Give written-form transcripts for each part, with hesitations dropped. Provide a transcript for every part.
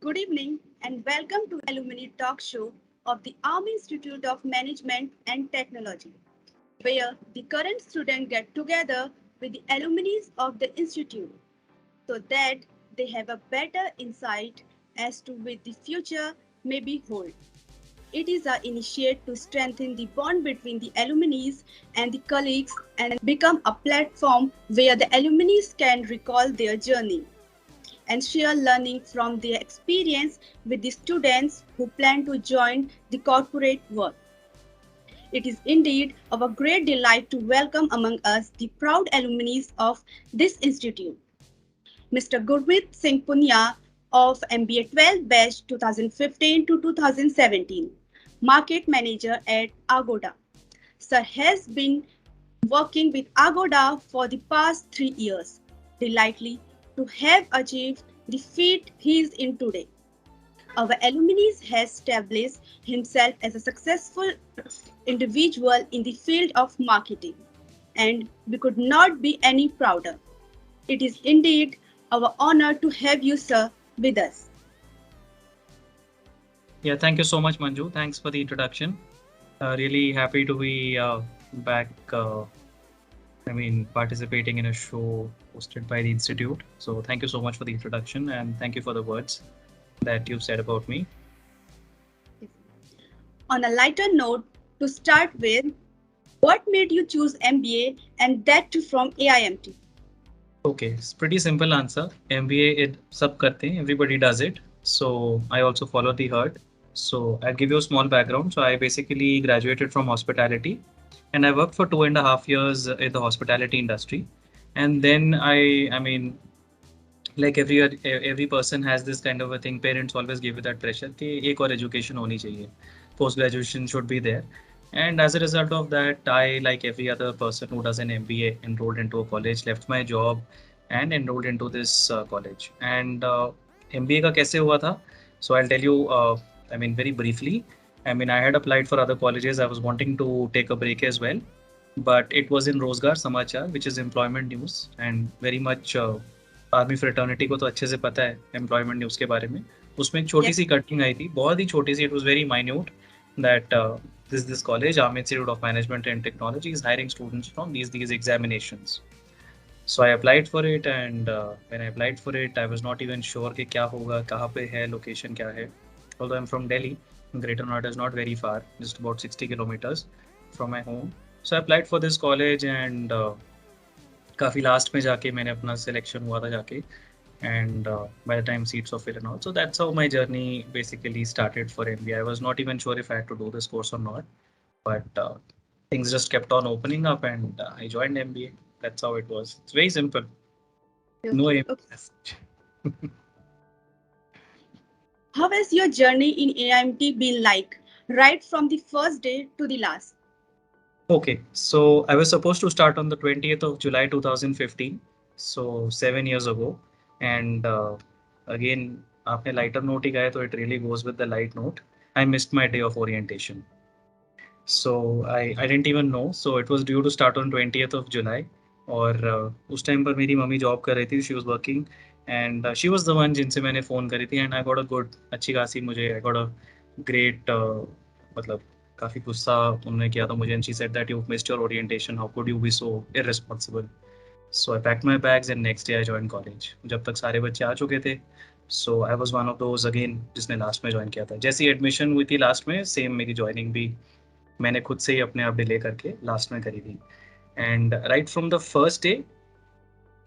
Good evening and welcome to the Alumni Talk Show of the Army Institute of Management and Technology, where the current students get together with the alumni of the institute so that they have a better insight as to what the future may be hold. It is our initiative to strengthen the bond between the alumni and the colleagues and become a platform where the alumni can recall their journey and share learning from their experience with the students who plan to join the corporate world. It is indeed our great delight to welcome among us the proud alumni of this institute. Mr. Gurneet Singh Punnia of MBA 12 batch 2015 to 2017, Market Manager at AGODA. Sir has been working with AGODA for the past 3 years. Delightfully to have achieved the feat he is in today. Our alumni has established himself as a successful individual in the field of marketing, and we could not be any prouder. It is indeed our honor to have you, sir, with us. Yeah, thank you so much, Manju. Thanks for the introduction. Really happy to be back. Participating in a show hosted by the Institute. So, thank you so much for the introduction and thank you for the words that you've said about me. On a lighter note, to start with, what made you choose MBA and that too from AIMT? Okay, it's pretty simple answer. MBA it sab karte hain, everybody does it. So I also follow the herd. So I'll give you a small background. So I basically graduated from hospitality and I worked for 2.5 years in the hospitality industry. And then like every person has this kind of a thing. Parents always give you that pressure कि एक और education होनी चाहिए. Post graduation should be there. And as a result of that, I, like every other person who does an MBA, enrolled into a college, left my job and enrolled into this college. And MBA का कैसे हुआ था? So I'll tell you, very briefly. I had applied for other colleges. I was wanting to take a break as well, but it was in Rozgar Samachar, which is employment news, and very much army fraternity को तो अच्छे से पता है employment news के बारे में. उसमें एक छोटी सी कटिंग आई थी, बहुत ही छोटी सी. It was very minute that this college, Army Institute of Management and Technology, is hiring students from these examinations. So I applied for it, and when I applied for it, I was not even sure कि क्या होगा, कहाँ पे है, location क्या है. Although I'm from Delhi, Greater Noida is not very far, just about 60 kilometers from my home. So I applied for this college, and काफ़ी last में जाके मैंने अपना सिलेक्शन हुआ था जाके. And by the time seats were filled and all, so that's how my journey basically started for MBA. I was not even sure if I had to do this course or not, but things just kept on opening up, and I joined MBA. That's how it was. It's very simple. No MBA. How has your journey in AIMT been like, right from the first day to the last? Okay, so I was supposed to start on the 20th of July 2015, so 7 years ago. And again, आपने lighter note ही गए, तो it really goes with the light note. I missed my day of orientation. So I didn't even know. So it was due to start on 20th of July. और उस time पर मेरी mummy job कर रही थी. She was working and she was the one जिनसे मैंने phone करी थी, and I got a good, अच्छी खासी मुझे, I got a great मतलब काफ़ी गुस्सा उन्होंने किया था मुझे. And she said that you've missed your orientation. How could you be so irresponsible? So I packed my bags and next day I joined college. जब तक सारे बच्चे आ चुके थे, so I was one of those again जिसने last में join किया था. जैसे ही एडमिशन हुई थी लास्ट में, सेम मेरी ज्वाइनिंग भी मैंने खुद से ही अपने आप डिले करके लास्ट में करी थी. And right from the first day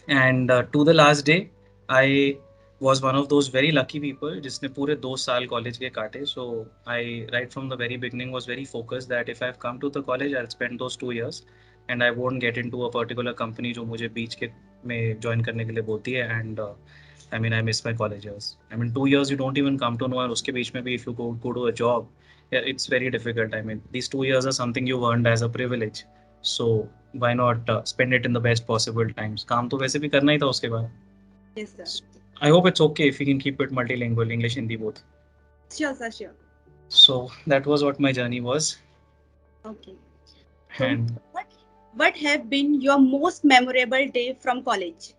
and to the last day, I was one of those very lucky people जिसने पूरे 2 साल कॉलेज के काटे. So I, right from the very beginning, was very focused that if I've come to the college, I'll spend those 2 years and I won't get into a particular company जो मुझे बीच के में join करने के लिए बोलती है. And I miss my college years. 2 years you don't even come to know, और उसके बीच में भी if you go to a job, yeah, it's very difficult. These 2 years are something you've earned as a privilege. So why not spend it in the best possible times? काम तो वैसे भी करना ही था उसके बाद. Yes, sir. I hope it's okay if we can keep it multilingual, English, Hindi, both. Sure, sir, sure. So that was what my journey was. Okay. So And what have been your most memorable day from college?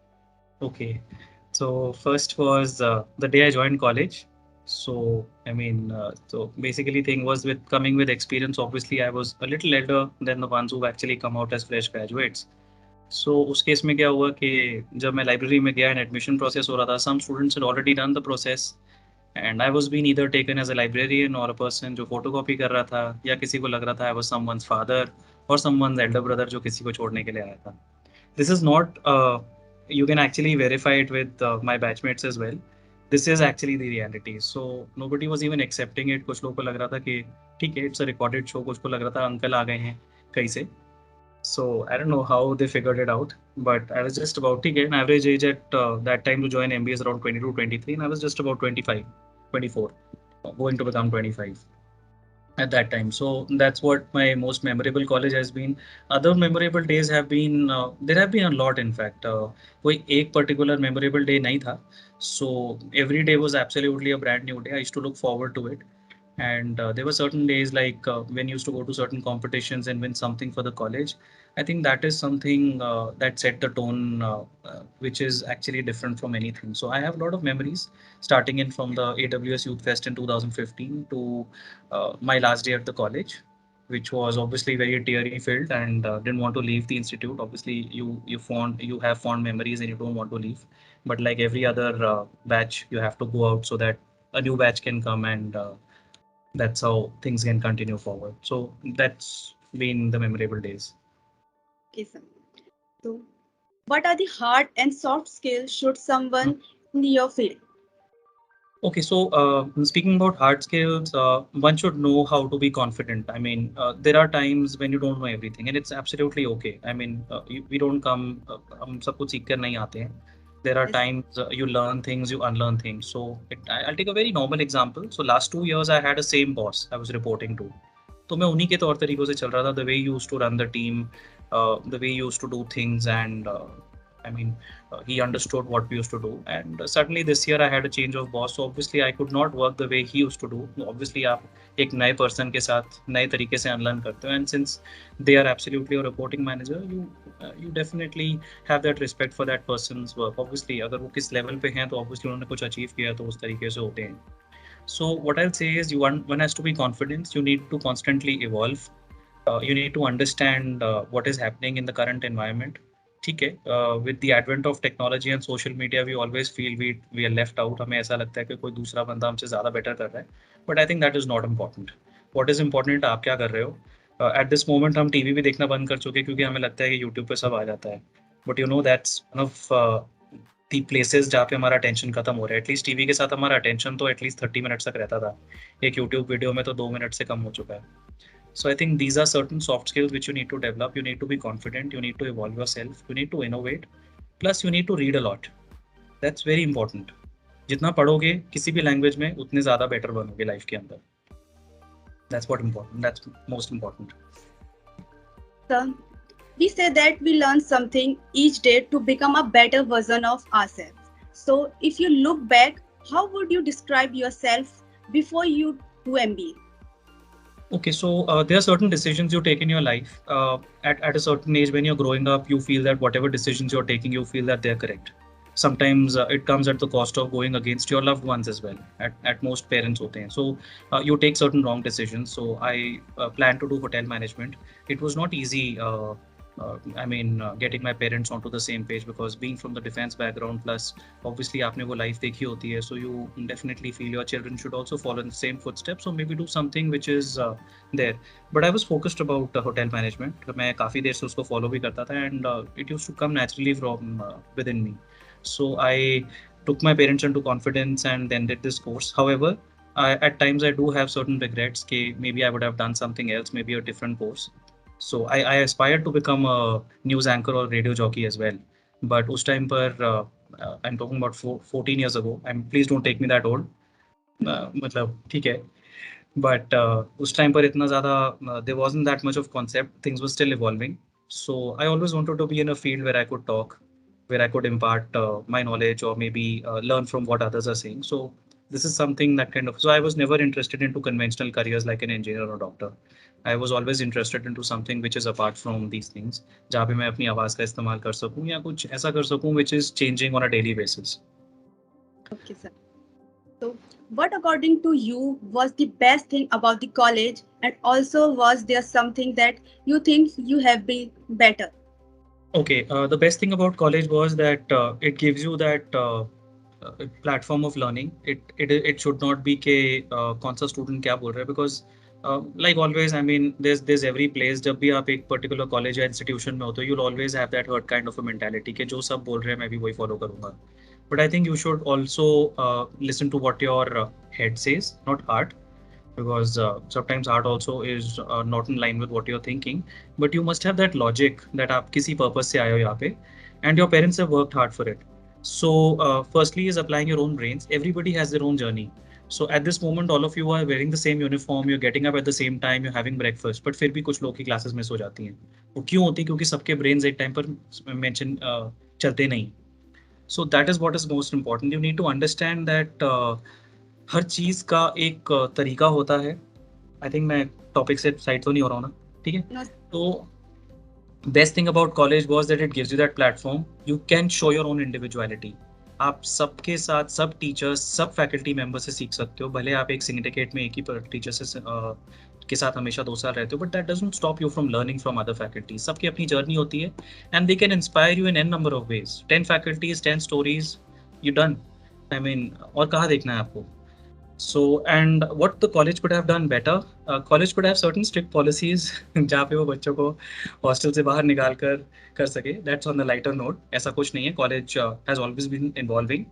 okay, so first was the day I joined college. So I mean, so basically, thing was with coming with experience. Obviously, I was a little elder than the ones who actually come out as fresh graduates. So उस case में क्या हुआ कि जब मैं library में गया and admission process हो रहा था, some students had already done the process and I was being either taken as a librarian or a person जो photocopy कर रहा था, या किसी को लग रहा था I was someone's father or someone's elder brother जो किसी को छोड़ने के लिए आया था. This is not you can actually verify it with my batchmates as well. This is actually the reality. So nobody was even accepting it. कुछ लोगों को लग रहा था कि ठीक है, it's a recorded show. कुछ को लग रहा था अंकल आ गए हैं कहीं से. So I don't know how they figured it out, but I was just about to get an average age at that time to join MBA is around 22, 23, and I was just about 25, 24, going to become 25 at that time. So that's what my most memorable college has been. Other memorable days have been there have been a lot in fact. कोई एक particular memorable day नहीं था. So every day was absolutely a brand new day. I used to look forward to it. And there were certain days like when you used to go to certain competitions and win something for the college. I think that is something that set the tone, which is actually different from anything. So I have a lot of memories starting in from the AWS Youth Fest in 2015 to my last day at the college, which was obviously very teary filled, and didn't want to leave the institute. Obviously, you have fond memories and you don't want to leave. But like every other batch, you have to go out so that a new batch can come, and that's how things can continue forward. So that's been the memorable days. Okay, sir. So, what are the hard and soft skills should someone in your field? Okay, so speaking about hard skills, one should know how to be confident. I mean, there are times when you don't know everything, and it's absolutely okay. I mean, we don't come, हम सब कुछ सीख कर नहीं आते हैं. There are Yes. times you learn things, you unlearn things. So I'll take a very normal example. So last 2 years, I had a same boss I was reporting to. तो मैं उन्हीं के तौर तरीकों से चल रहा था. The way he used to run the team, the way he used to do things, and I mean, he understood what we used to do. And suddenly this year I had a change of boss, so obviously I could not work the way he used to do. Obviously आप एक नए person के साथ नए तरीके से unlearn करते हो, and since they are absolutely a reporting manager, you definitely have that respect for that person's work. Obviously अगर वो किस level पे हैं तो obviously उन्होंने कुछ achieve किया तो उस तरीके से होते हैं. So what I'll say is one has to be confident. You need to constantly evolve. You need to understand what is happening in the current environment. ठीक है, with the advent of technology and social media, we always feel we are left out. हमें ऐसा लगता है कि कोई दूसरा बंदा हमसे ज़्यादा better कर रहा है. But I think that is not important. What is important आप क्या कर रहे हो? At this moment हम टीवी भी देखना बंद कर चुके हैं क्योंकि हमें लगता है कि यूट्यूब पे सब आ जाता है. But you know that's one of the places जहाँ पे हमारा अटेंशन खत्म हो रहा है. एटलीस्ट टीवी के साथ हमारा अटेंशन तो एटलीस्ट 30 मिनट्स तक रहता था. एक यूट्यूब वीडियो में तो 2 मिनट से कम हो चुका है. So I think these are certain soft skills which you need to develop. You need to be confident. You need to evolve yourself. You need to innovate. Plus you need to read a lot. That's very important. जितना पढ़ोगे किसी भी language में उतने ज़्यादा better बनोगे life के अंदर. That's what important. That's most important. Sir, we say that we learn something each day to become a better version of ourselves. So, if you look back, how would you describe yourself before you do MBA? Okay, so there are certain decisions you take in your life. At a certain age, when you're growing up, you feel that whatever decisions you're taking, you feel that they're correct. Sometimes it comes at the cost of going against your loved ones as well. At most parents hote hain. So you take certain wrong decisions. So I plan to do hotel management. It was not easy. Getting my parents onto the same page, because being from the defense background, plus obviously आपने वो life देखी होती है, so you definitely feel your children should also follow in the same footsteps, so maybe do something which is there. But I was focused about hotel management. मैं काफ़ी देर से उसको follow भी करता था, and it used to come naturally from within me. So I took my parents into confidence and then did this course. However, at times I do have certain regrets. That maybe I would have done something else, maybe a different course. So I aspired to become a news anchor or radio jockey as well. But उस time पर I'm talking about 14 years ago. And please don't take me that old. मतलब ठीक है. But उस time पर इतना ज़्यादा there wasn't that much of concept. Things were still evolving. So I always wanted to be in a field where I could talk, where I could impart my knowledge or maybe learn from what others are saying. So this is something that kind of. So I was never interested into conventional careers like an engineer or doctor. I was always interested into something which is apart from these things, जहाँ पे मैं अपनी आवाज़ का इस्तेमाल कर सकूँ या कुछ ऐसा कर सकूँ which is changing on a daily basis. Okay, sir. So, what according to you was the best thing about the college, and also was there something that you think you have been better? Okay, the best thing about college was that it gives you that platform of learning. It should not be कि कौन सा student क्या बोल रहा है, because like always, I mean, there's every place. जब भी आप एक particular college या institution में होते हो, you'll always have that herd kind of a mentality कि जो सब बोल रहे हैं मैं भी वही follow करूँगा. But I think you should also listen to what your head says, not heart, because sometimes art also is not in line with what you're thinking, but you must have that logic that आप किसी purpose से आए हो यहाँ पे, and your parents have worked hard for it. So firstly is applying your own brains. Everybody has their own journey. So at this moment all of you are wearing the same uniform, you're getting up at the same time, you're having breakfast, but फिर भी कुछ लोग की classes miss हो जाती हैं. वो क्यों होती है? क्योंकि सबके brains एक time पर mention चलते नहीं. So that is what is most important. You need to understand that हर चीज का एक तरीका होता है. आई थिंक मैं टॉपिक से साइड तो नहीं हो रहा हूँ ना? ठीक है. No, तो best thing about college was that it gives you that platform. You can show your own individuality. आप सबके साथ, सब टीचर्स, सब फैकल्टी मेंबर से सीख सकते हो. भले आप एक सिंडिकेट में एक ही टीचर से के साथ हमेशा 2 साल रहते हो, but that doesn't stop you from learning from other faculty. सबकी अपनी जर्नी होती है, and they can inspire you in an number of ways. 10 faculties, 10 stories, you done. I mean, और कहाँ देखना है आपको? So, and what the college could have done better, college could have certain strict policies जहाँ पे वो बच्चों को हॉस्टल से बाहर निकाल कर सके. That's on the lighter note. ऐसा कुछ नहीं है. College has always been evolving.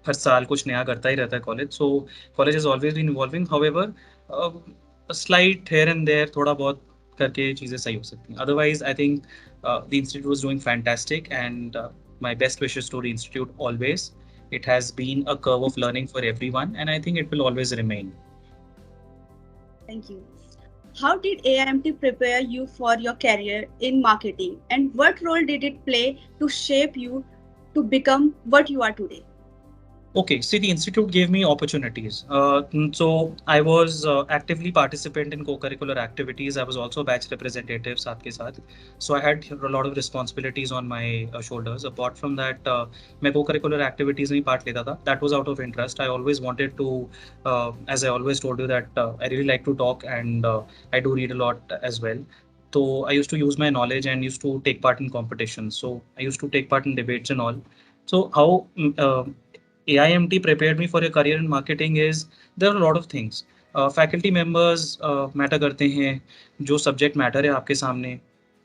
हर साल कुछ नया करता ही रहता है college. So college has always been evolving. However, uh, a slight here and there, थोड़ा बहुत करके चीज़ें सही हो सकती हैं. Otherwise, I think the institute was doing fantastic, and my best wishes to the institute always. It has been a curve of learning for everyone, and I think it will always remain. thank you. How did AIMT prepare you for your career in marketing, and what role did it play to shape you to become what you are today? Okay, see, the institute gave me opportunities. So I was actively participant in co-curricular activities. I was also batch representative साथ के साथ. So I had a lot of responsibilities on my shoulders. Apart from that, मैं co-curricular activities में part लेता था. That was out of interest. I always wanted to, as I always told you, that I really like to talk, and I do read a lot as well. So I used to use my knowledge and used to take part in competitions. So I used to take part in debates and all. So how AIMT prepared me for a career in marketing is, there are a lot of things. Faculty members matter करते हैं, जो subject matter है आपके सामने.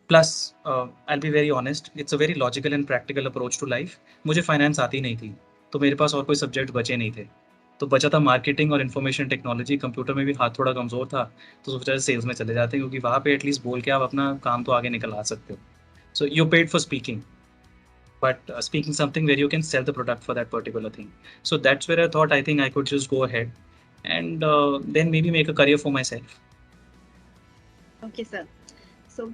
Plus, I'll be very honest, it's a very logical and practical approach to life. मुझे finance आती नहीं थी, तो मेरे पास और कोई subject बचे नहीं थे. तो बचा था मार्केटिंग और इन्फॉर्मेशन टेक्नोलॉजी. कंप्यूटर में भी हाथ थोड़ा कमजोर था, तो सोचा सेल्स में चले जाते हैं, क्योंकि वहाँ पे एटलीस्ट बोल के आप अपना काम तो आगे निकलवा सकते हो. So you paid for speaking, but speaking something where you can sell the product for that particular thing. So that's where I thought, I think I could just go ahead and then maybe make a career for myself. Okay, sir. So,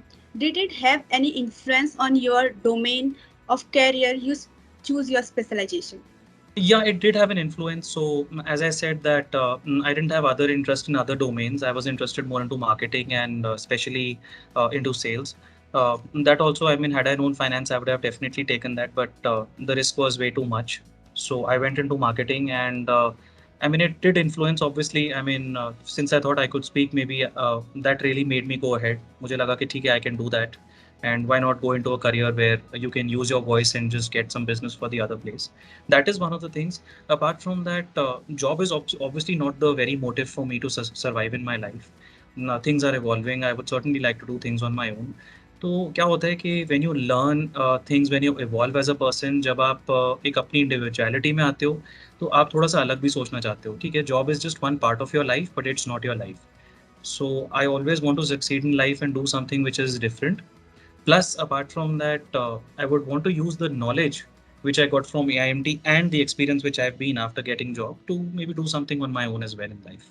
did it have any influence on your domain of career? You choose your specialization. Yeah, it did have an influence. So as I said that I didn't have other interest in other domains. I was interested more into marketing, and especially into sales. That also, I mean, had I known finance, I would have definitely taken that, but the risk was way too much. So I went into marketing, and I mean, it did influence, obviously. I mean, since I thought I could speak, maybe that really made me go ahead. मुझे लगा कि ठीक है, I can do that. And why not go into a career where you can use your voice and just get some business for the other place? That is one of the things. Apart from that, job is obviously not the very motive for me to survive in my life. Things are evolving. I would certainly like to do things on my own. तो क्या होता है कि when you learn things, when you evolve as a person, जब आप एक अपनी individuality में आते हो, तो आप थोड़ा सा अलग भी सोचना चाहते हो. ठीक है, job is just one part of your life, but it's not your life. So I always want to succeed in life and do something which is different. Plus, apart from that, I would want to use the knowledge which I got from AIMT and the experience which I've been after getting job to maybe do something on my own as well in life.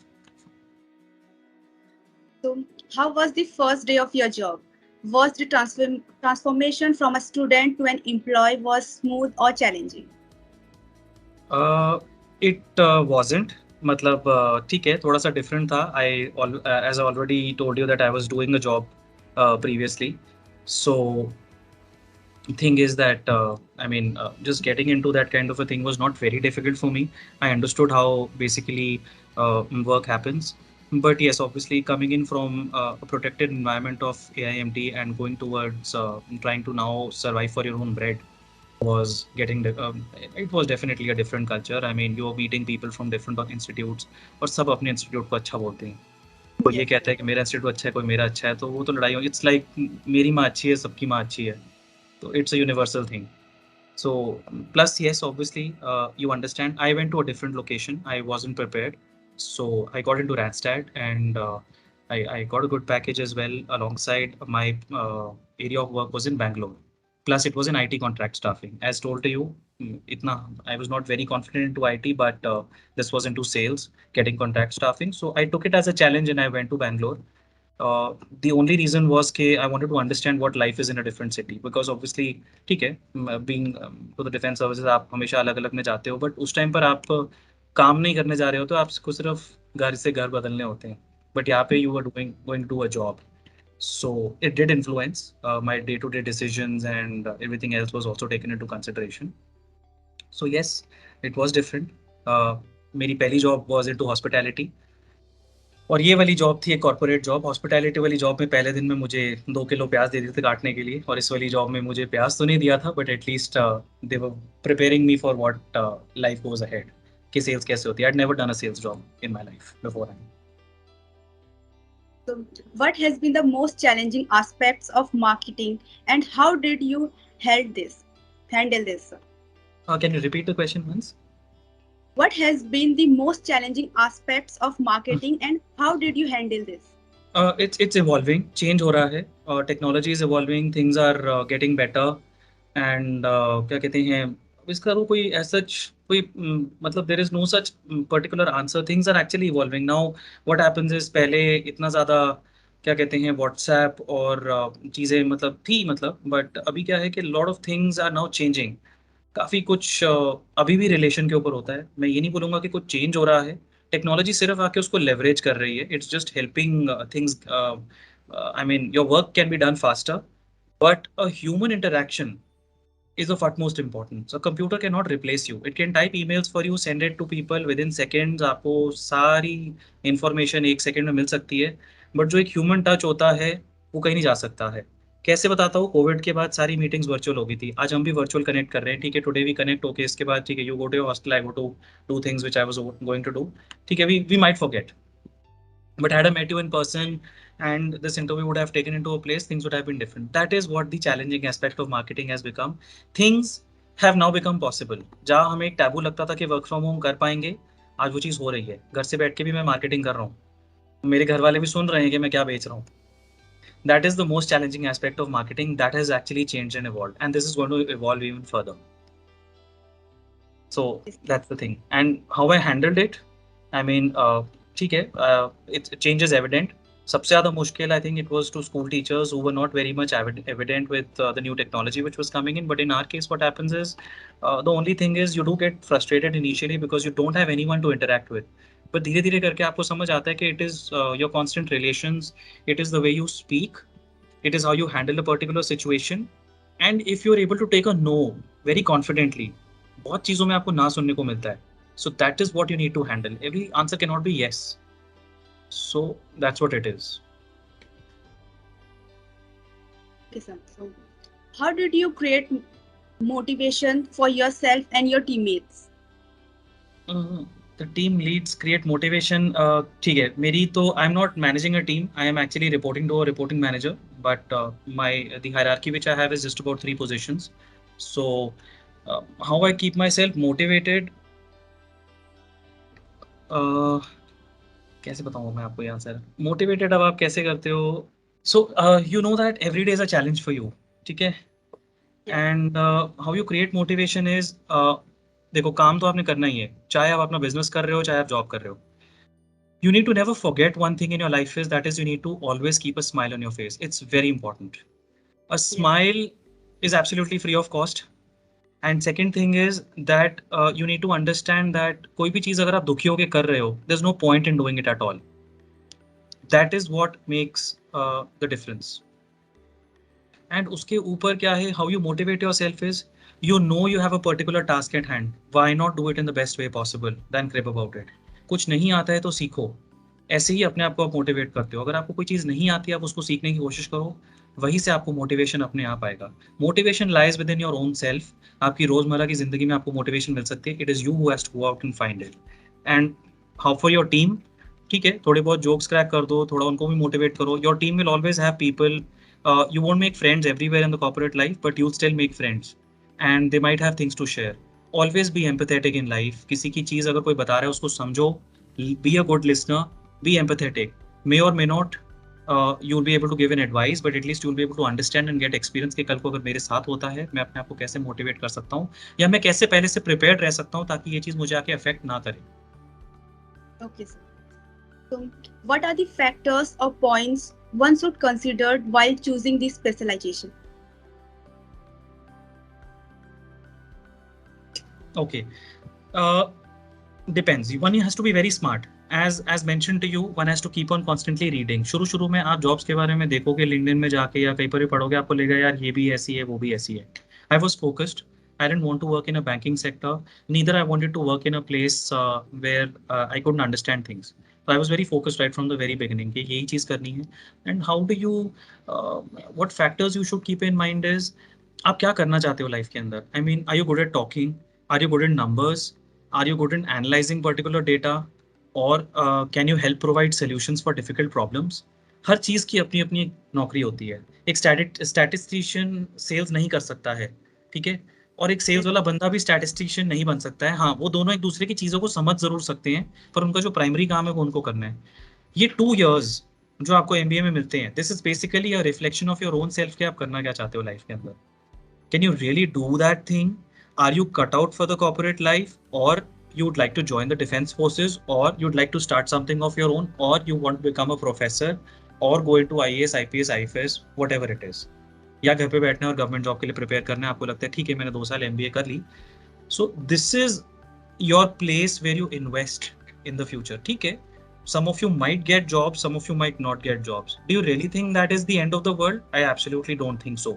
So, how was the first day of your job? Was the transformation from a student to an employee was smooth or challenging? Uh, it wasn't. मतलब ठीक है, थोड़ा सा different था. As I already told you that I was doing a job previously. So thing is that just getting into that kind of a thing was not very difficult for me. I understood how basically work happens. But yes, obviously coming in from a protected environment of AIMT and going towards trying to now survive for your own bread was it was definitely a different culture. I mean, you're meeting people from different institutes और सब अपने institute को अच्छा बोलते हैं. कोई ये Yes. कहता है कि मेरा इंस्टीट्यूट अच्छा है, कोई मेरा अच्छा है, तो वो तो लड़ाई हो. इट्स लाइक मेरी माँ अच्छी है, सबकी माँ अच्छी है. So it's a universal thing. So plus yes, obviously you understand. I went to a different location. I wasn't prepared, so I got into Randstad, and I got a good package as well. Alongside my area of work was in Bangalore. Plus it was in IT contract staffing. As told to you, itna I was not very confident into IT, but this was into sales, getting contract staffing. So I took it as a challenge and I went to Bangalore. uh, the only reason was कि I wanted to understand what life is in a different city, because obviously ठीक है, being to the defense services आप हमेशा अलग अलग में जाते हो, but उस टाइम पर आप काम नहीं करने जा रहे हो, तो आपको सिर्फ घर से घर बदलने होते हैं. बट यहाँ पे you are doing going to a job, so it did influence my day-to-day decisions, and everything else was also taken into consideration. So yes, it was different. मेरी पहली job was into hospitality. और ये वाली job थी एक corporate job. Hospitality वाली job में पहले दिन में मुझे 2 किलो प्याज दे दिए थे काटने के लिए, और इस वाली जॉब में मुझे प्याज तो नहीं दिया था, but at least they were preparing me for what life goes ahead, कि सेल्स कैसे होती है. I had never done a sales job in my life before. So, what has been the most challenging aspects of marketing, and how did you handle this? Handle this. Can you repeat the question once? What has been the most challenging aspects of marketing, and how did you handle this? It's evolving, change हो रहा है, technology is evolving, things are getting better. And क्या कहते हैं, इसका तो कोई सच कोई मतलब there is no such particular answer. Things are actually evolving now. What happens is पहले इतना ज़्यादा क्या कहते हैं व्हाट्सएप और चीज़ें मतलब थी, मतलब बट अभी क्या है कि lot of things are now changing. काफ़ी कुछ अभी भी रिलेशन के ऊपर होता है. मैं ये नहीं बोलूँगा कि कुछ चेंज हो रहा है. टेक्नोलॉजी सिर्फ आके उसको लेवरेज कर रही है. It's just helping things. I mean your work can be done faster, but a human interaction is of utmost importance. A computer cannot replace you. It can type emails for you, send it to people within seconds. आपको सारी information एक second में मिल सकती है, but जो एक human touch होता है वो कहीं नहीं जा सकता है. कैसे बताता हूँ, कोविड के बाद सारी मीटिंग्स वर्चुअल हो गई थी. आज हम भी वर्चुअल कनेक्ट कर रहे हैं, ठीक है. टुडे वी कनेक्ट होके इसके बाद ठीक है, you go to your hostel, I go to do things which I was going to do. ठीक है, we might forget, but had I met you in person and this interview would have taken into a place, things would have been different. That is what the challenging aspect of marketing has become. Things have now become possible. जहाँ हमें एक taboo लगता था कि work from home कर पाएंगे, आज वो चीज़ हो रही है. घर से बैठ के भी मैं मार्केटिंग कर रहा हूँ, मेरे घर वाले भी सुन रहे हैं कि मैं क्या बेच रहा हूँ. That is the most challenging aspect of marketing that has actually changed and evolved, and this is going to evolve even further. So that's the thing. And how I handled it, I mean, ठीक है, it change is evident. सबसे ज़्यादा मुश्किल I think it was to school teachers who were not very much evident with the new technology which was coming in. But in our case, what happens is the only thing is you do get frustrated initially because you don't have anyone to interact with. But धीरे धीरे करके आपको समझ आता है कि it is your constant relations, it is the way you speak, it is how you handle a particular situation, and if you're able to take a no very confidently, बहुत चीज़ों में आपको ना सुनने को मिलता है. So that is what you need to handle. Every answer cannot be yes. So that's what it is. Okay, sir. So, how did you create motivation for yourself and your teammates? Uh, the team leads create motivation. ठीक है, मेरी तो I'm not managing a team. I am actually reporting to a reporting manager. But my the hierarchy which I have is just about 3 positions. So how I keep myself motivated. Uh, कैसे बताऊँ मैं आपको ये answer. Motivated अब आप कैसे करते हो. So you know that every day is a challenge for you, ठीक है. Yes. And how you create motivation is, देखो काम तो आपने करना ही है, चाहे आप अपना बिजनेस कर रहे हो चाहे आप जॉब कर रहे हो. You need to never forget one thing in your life is that is you need to always keep a smile on your face. It's very important. A Yes. smile is absolutely free of cost. And second thing is that you need to understand that कोई भी चीज़ अगर आप दुखी होके कर रहे हो, there's no point in doing it at all. That is what makes the difference. And उसके ऊपर क्या है, how you motivate your self is, you know you have a particular task at hand, why not do it in the best way possible than crib about it. कुछ नहीं आता है तो सीखो, ऐसे ही अपने आप को आप मोटिवेट करते हो। अगर आपको कोई चीज़ नहीं आती आप उसको सीखने की कोशिश करो, वहीं से आपको मोटिवेशन अपने आप आएगा। Motivation lies with in your own self. आपकी रोजमर्रा की जिंदगी में आपको मोटिवेशन मिल सकती है, it is you who has to go out and find it. And how for your team, ठीक है, थोड़े बहुत जोक्स क्रैक कर दो, थोड़ा उनको भी मोटिवेट करो। Your team will always have people, you won't make friends everywhere in the corporate life, but you'll still make friends and they might have things to share. Always be empathetic in life. किसी की चीज़ अगर कोई बता रहा है उसको समझो, be a good listener, be empathetic. May or may not you'll be able to give an advice, but at least you'll be able to understand and get experience कि कल को अगर मेरे साथ होता है मैं अपने आप को कैसे मोटिवेट कर सकता हूँ, या मैं कैसे पहले से प्रिपेयर्ड रह सकता हूँ ताकि ये चीज़ मुझे आके अफेक्ट ना करे। Okay, sir. So, what are the factors or points one should consider while choosing the specialization? Okay. Depends. One has to be very smart. As mentioned to you, one has to keep on constantly reading. शुरू में आप jobs के बारे में देखोगे LinkedIn में जाके या कहीं पर भी पढ़ोगे, आपको लगेगा यार ये भी ऐसी है वो भी ऐसी है। I was focused. I didn't want to work in a banking sector. Neither I wanted to work in a place where I couldn't understand things. So I was very focused right from the very beginning कि यही चीज़ करनी है। And how do you, what factors you should keep in mind is आप क्या करना चाहते हो life के अंदर। I mean, are you good at talking? Are you good in numbers? Are you good in analyzing particular data? Or can you help provide solutions for difficult problems? हर चीज़ की अपनी अपनी एक नौकरी होती है। एक स्टैटिस्टिशियन सेल्स नहीं कर सकता है, ठीक है, और एक सेल्स वाला बंदा भी स्टैटिस्टिशियन नहीं बन सकता है। हाँ, वो दोनों एक दूसरे की चीज़ों को समझ जरूर सकते हैं, पर उनका जो प्राइमरी काम है वो उनको करना है। ये 2 years जो आपको एमबीए में मिलते हैं, this is basically a reflection of your own self कि आप करना क्या चाहते हो लाइफ के अंदर। Can you really do that thing? Are you cut out for the corporate life, or you would like to join the defense forces, or you'd like to start something of your own, or you want to become a professor, or go into IAS, IPS, IFS, whatever it is? या घर पे बैठना है और government job के लिए prepare करना है, आपको लगता है ठीक है मैंने 2 साल एमबीए कर ली, so this is your place where you invest in the future, ठीक है। Some of you might get jobs, some of you might not get jobs. Do you really think that is the end of the world? I absolutely don't think so.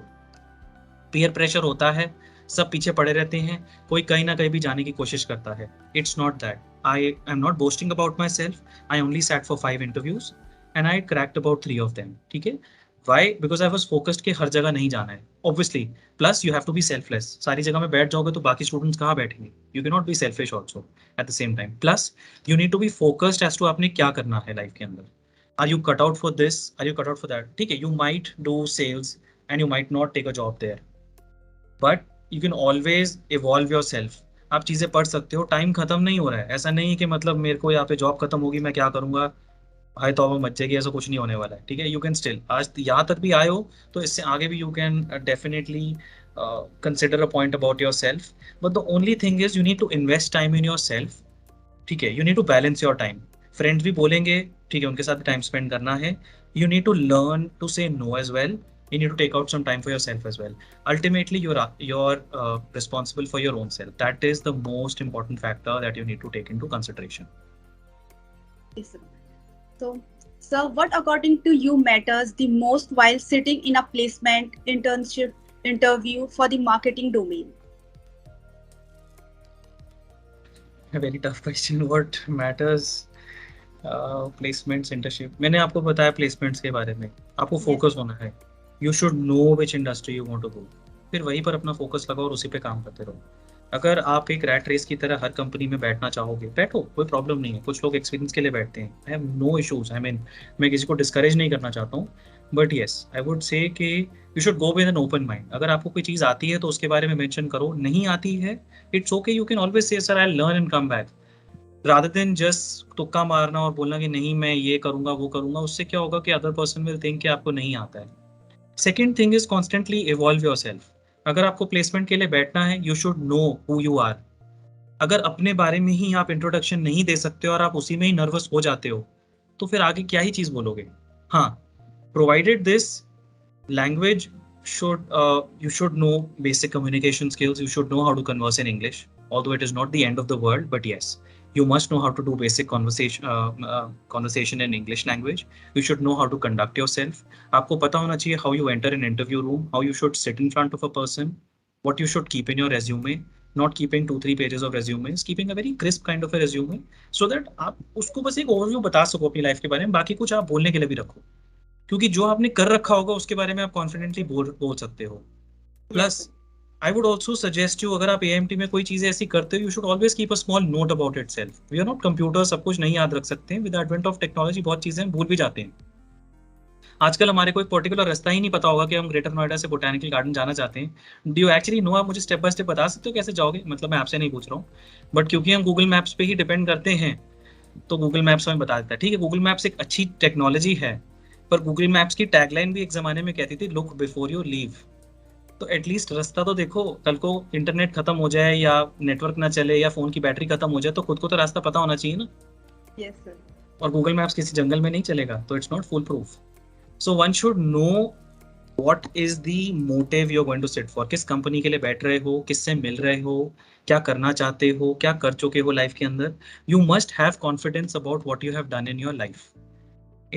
Peer pressure होता है, सब पीछे पड़े रहते हैं, कोई कहीं ना कहीं भी जाने की कोशिश करता है। It's not that, I am not boasting about myself, I only sat for 5 interviews and I cracked about 3 of them, ठीक है। Why? Because I was focused कि हर जगह नहीं जाना है, obviously. Plus you have to be selfless. सारी जगह में बैठ जाओगे तो बाकी स्टूडेंट्स कहाँ बैठेंगे? You can not be selfish also at the same time. Plus you need to be focused as to आपने क्या करना है लाइफ के अंदर। Are you cut out for this, are you cut out for that, ठीक है। You might do sales and you might not take a job there, but you can always evolve yourself. आप चीज़ें पढ़ सकते हो, time खत्म नहीं हो रहा है। ऐसा नहीं है कि मतलब मेरे को यहाँ पे जॉब खत्म होगी मैं क्या करूंगा, हाय तौबा मच जाएगी, ऐसा कुछ नहीं होने वाला है, ठीक है। यू कैन स्टिल, आज यहाँ तक भी आए हो तो इससे आगे भी you can definitely consider a point about yourself. But the only thing is you need to invest time in yourself, ठीक है। You need to balance your time. Friends भी बोलेंगे, ठीक है, उनके साथ टाइम स्पेंड करना है। You need to learn to say no as well, you need to take out some time for yourself as well. Ultimately you're responsible for your own self. That is the most important factor that you need to take into consideration. Yes, sir. So, sir, what according to you matters the most while sitting in a placement internship interview for the marketing domain? A very tough question. What matters? Placements, internship, मैंने आपको बताया placements के बारे में। आपको focus होना है, you should know which industry you want to go, फिर वहीं पर अपना फोकस लगाओ और उसी पे काम करते रहो। अगर आप एक रैट रेस की तरह हर कंपनी में बैठना चाहोगे, बैठो, कोई प्रॉब्लम नहीं है। कुछ लोग एक्सपीरियंस के लिए बैठते हैं, I have no issues, I mean मैं किसी को डिस्करेज नहीं करना चाहता हूँ, but yes I would say कि you should go with an open mind. अगर आपको कोई चीज़ आती है तो उसके बारे में मेंशन करो, नहीं आती है it's okay, you can always say sir I learn and come back, rather than just तुक्का मारना और बोलना कि नहीं मैं ये करूंगा वो करूंगा। उससे क्या होगा कि अदर पर्सन विल थिंक कि आपको नहीं आता है। Second thing is constantly evolve yourself. अगर आपको प्लेसमेंट के लिए बैठना है, you should know who you are. अगर अपने बारे में ही आप इंट्रोडक्शन नहीं दे सकते और आप उसी में ही नर्वस हो जाते हो तो फिर आगे क्या ही चीज बोलोगे। हाँ, provided this language should you should know basic communication skills, you should know how to converse in English, although it is not the end of the world, but yes, You must know how to do basic conversation in English language. You should know how to conduct yourself. आपको पता होना चाहिए how you enter an interview room, how you should sit in front of a person, what you should keep in your resume, not keeping 2-3 pages of resumes, keeping a very crisp kind of a resume, so that आप उसको बस एक overview बता सको अपनी life के बारे में, बाकी कुछ आप बोलने के लिए भी रखो, क्योंकि जो आपने कर रखा होगा उसके बारे में आप कॉन्फिडेंटली बोल सकते हो. Yes, plus sir. I would also suggest you, अगर आप एएमटी में कोई चीज़ ऐसी करते हो, you should always keep a small note about itself. We are not computer, सब कुछ नहीं याद रख सकते हैं. विद एडवेंट ऑफ टेक्नोलॉजी बहुत चीज़ें हम भूल भी जाते हैं. आजकल हमारे को एक पर्टिकुलर रास्ता ही नहीं पता होगा कि हम ग्रेटर नोएडा से बोटैनिकल गार्डन जाना चाहते हैं. Do you actually know? आप मुझे स्टेप बाय स्टेप बता सकते हो कैसे जाओगे? मतलब मैं आपसे नहीं पूछ रहा हूँ, बट क्योंकि हम गूगल मैप्स पे ही डिपेंड करते हैं, तो गूगल मैप्स हमें बता देता है. ठीक है, गूगल मैप्स एक अच्छी टेक्नोलॉजी है, पर गूगल मैप्स की टैगलाइन भी एक जमाने में कहती थी, लुक बिफोर यू लीव. तो एटलीस्ट रास्ता तो देखो. कल को इंटरनेट खत्म हो जाए या नेटवर्क ना चले या फोन की बैटरी खत्म हो जाए, तो खुद को तो रास्ता पता होना चाहिए ना. Yes, sir. और गूगल मैप्स किसी जंगल में नहीं चलेगा, तो it's not foolproof. So one should know what is the motive you are going to sit for. किस कंपनी के लिए बैठ रहे हो, किससे मिल रहे हो, क्या करना चाहते हो, क्या कर चुके हो लाइफ के अंदर. You must have confidence about what you have done in your life.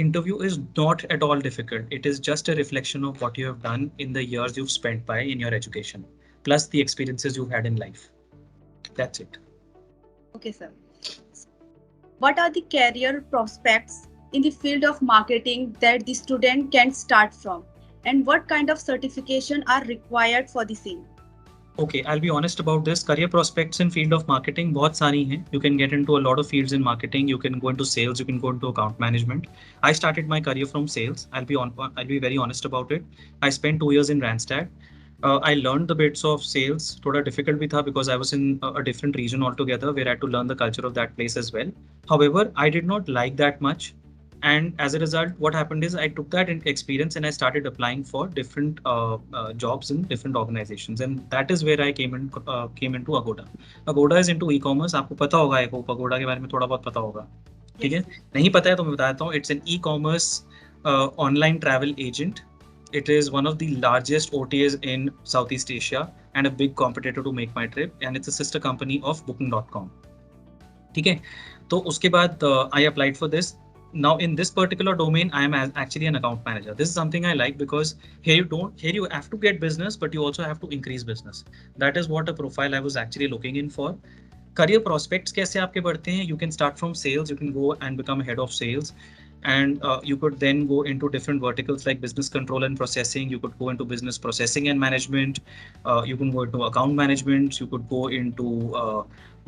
Interview is not at all difficult. It is just a reflection of what you have done in the years you've spent by in your education, plus the experiences you've had in life. That's it. Okay, sir. What are the career prospects in the field of marketing that the student can start from? And what kind of certification are required for the same? Okay, I'll be honest about this. Career prospects in field of marketing बहुत सारी हैं. You can get into a lot of fields in marketing. You can go into sales. You can go into account management. I started my career from sales. I'll be very honest about it. I spent 2 years in Randstad. I learned the bits of sales. थोड़ा difficult भी था because I was in a different region altogether where I had to learn the culture of that place as well. However, I did not like that much. And as a result, what happened is I took that experience and I started applying for different jobs in different organizations, and that is where I came into AGODA. AGODA is into e-commerce. आपको पता होगा, I hope AGODA के बारे में थोड़ा बहुत पता होगा. ठीक है, नहीं पता है तो मैं बताता हूँ. It's an e-commerce online travel agent. It is one of the largest OTAs in Southeast Asia and a big competitor to Make My Trip, and it's a sister company of Booking.com. ठीक है, तो उसके बाद I applied for this. Now in this particular domain, I am actually an account manager. This is something I like because here you have to get business, but you also have to increase business. That is what a profile I was actually looking in for. Career prospects कैसे आपके बढ़ते हैं? You can start from sales. You can go and become a head of sales, and you could then go into different verticals like business control and processing. You could go into business processing and management. You can go into account management. You could go into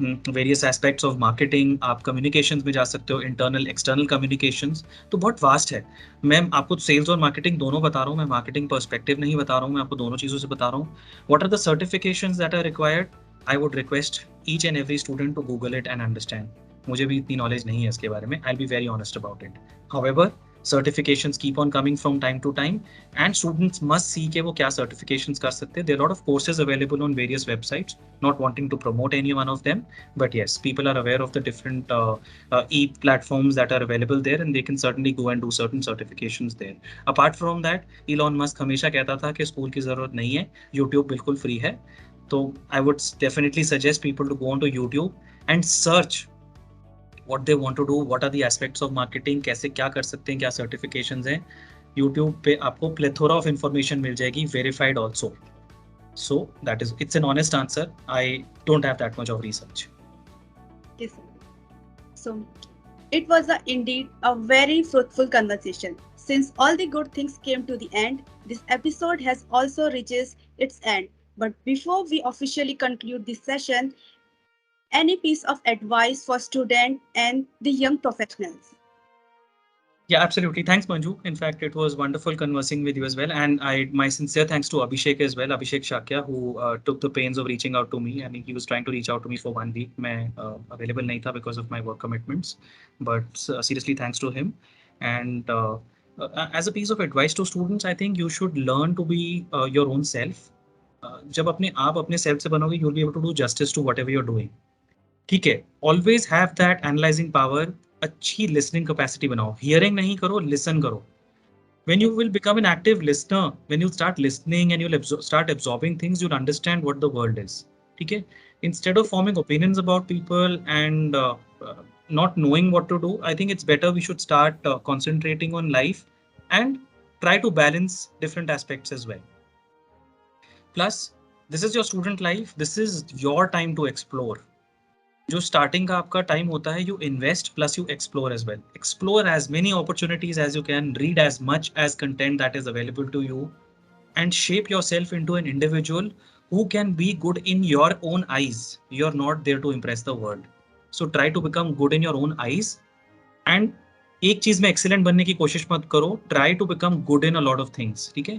various aspects of marketing. आप communications में जा सकते हो, internal external communications. तो बहुत vast है. मैं आपको सेल्स और मार्केटिंग दोनों बता रहा हूँ. मैं मार्केटिंग पर्सपेक्टिव नहीं बता रहा हूँ, मैं आपको दोनों चीज़ों से बता रहा हूँ. What are the certifications that are required? I would request each and every student to Google it and understand. मुझे भी इतनी नॉलेज नहीं है इसके बारे में. I will be very honest about it. However, certifications keep on coming from time to time, and students must see कि वो क्या certifications कर सकते हैं. There are a lot of courses available on various websites. Not wanting to promote any one of them, but yes, people are aware of the different e-platforms that are available there, and they can certainly go and do certain certifications there. Apart from that, Elon Musk हमेशा कहता था कि school की ज़रूरत नहीं है, YouTube बिल्कुल free है. तो I would definitely suggest people to go onto YouTube and search what they want to do, what are the aspects of marketing, कैसे क्या कर सकते हैं, क्या certifications हैं. YouTube पे आपको plethora of information मिल जाएगी, verified also. So that is, it's an honest answer. I don't have that much of research. Yes, sir. So it was indeed a very fruitful conversation. Since all the good things came to the end, this episode has also reached its end. But before we officially conclude this session, any piece of advice for students and the young professionals? Yeah, absolutely. Thanks, Manju. In fact, it was wonderful conversing with you as well. And my sincere thanks to Abhishek as well, Abhishek Shakya, who took the pains of reaching out to me. I mean, he was trying to reach out to me for 1 week. मैं available नहीं था because of my work commitments. But seriously, thanks to him. And as a piece of advice to students, I think you should learn to be your own self. जब आप अपने self से बनोगे, you'll be able to do justice to whatever you're doing. ठीक है, always have that analysing power. अच्छी listening capacity बनाओ. Hearing नहीं करो, लिसन करो. when you will become an active listener, when you start listening and you'll start absorbing things, you'll understand what the world is. ठीक है, instead of forming opinions about people and not knowing what to do. I think it's better we should start concentrating on life and try to balance different aspects as well. Plus, this is your student life. This is your time to explore. जो starting का आपका time होता है, you invest plus you explore as well. Explore as many opportunities as you can, read as much as content that is available to you, and shape yourself into an individual who can be good in your own eyes. You're not there to impress the world. So try to become good in your own eyes. And एक चीज में excellent बनने की कोशिश मत करो. Try to become good in a lot of things. ठीक है.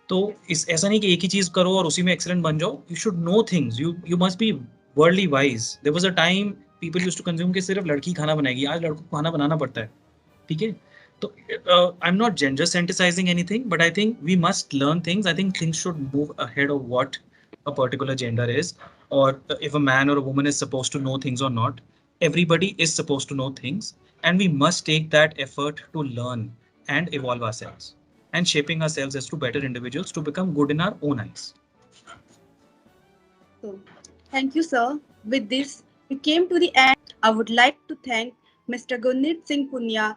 तो इस ऐसा नहीं कि एक ही चीज करो और उसी में एक्सीलेंट बन जाओ. You should know things. You must be worldly wise. There was a time people used to consume कि सिर्फ लड़की खाना बनाएगी. आज लड़कों को खाना बनाना पड़ता है. ठीक है. तो I am not gender sensitising anything, but I think we must learn things. I think things should move ahead of what a particular gender is, or if a man or a woman is supposed to know things or not. Everybody is supposed to know things, and we must take that effort to learn and evolve ourselves, and shaping ourselves as to better individuals to become good in our own eyes. So, thank you, sir. With this, we came to the end. I would like to thank Mr. Gurneet Singh Punnia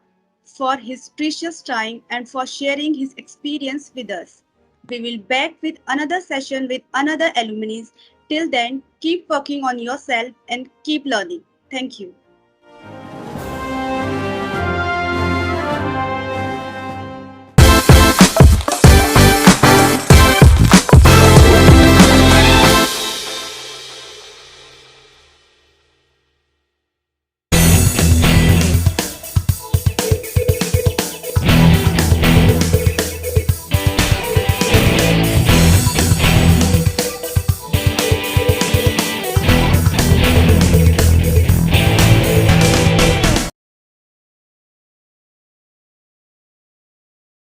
for his precious time and for sharing his experience with us. We will back with another session with another alumni. Till then, keep working on yourself and keep learning. Thank you.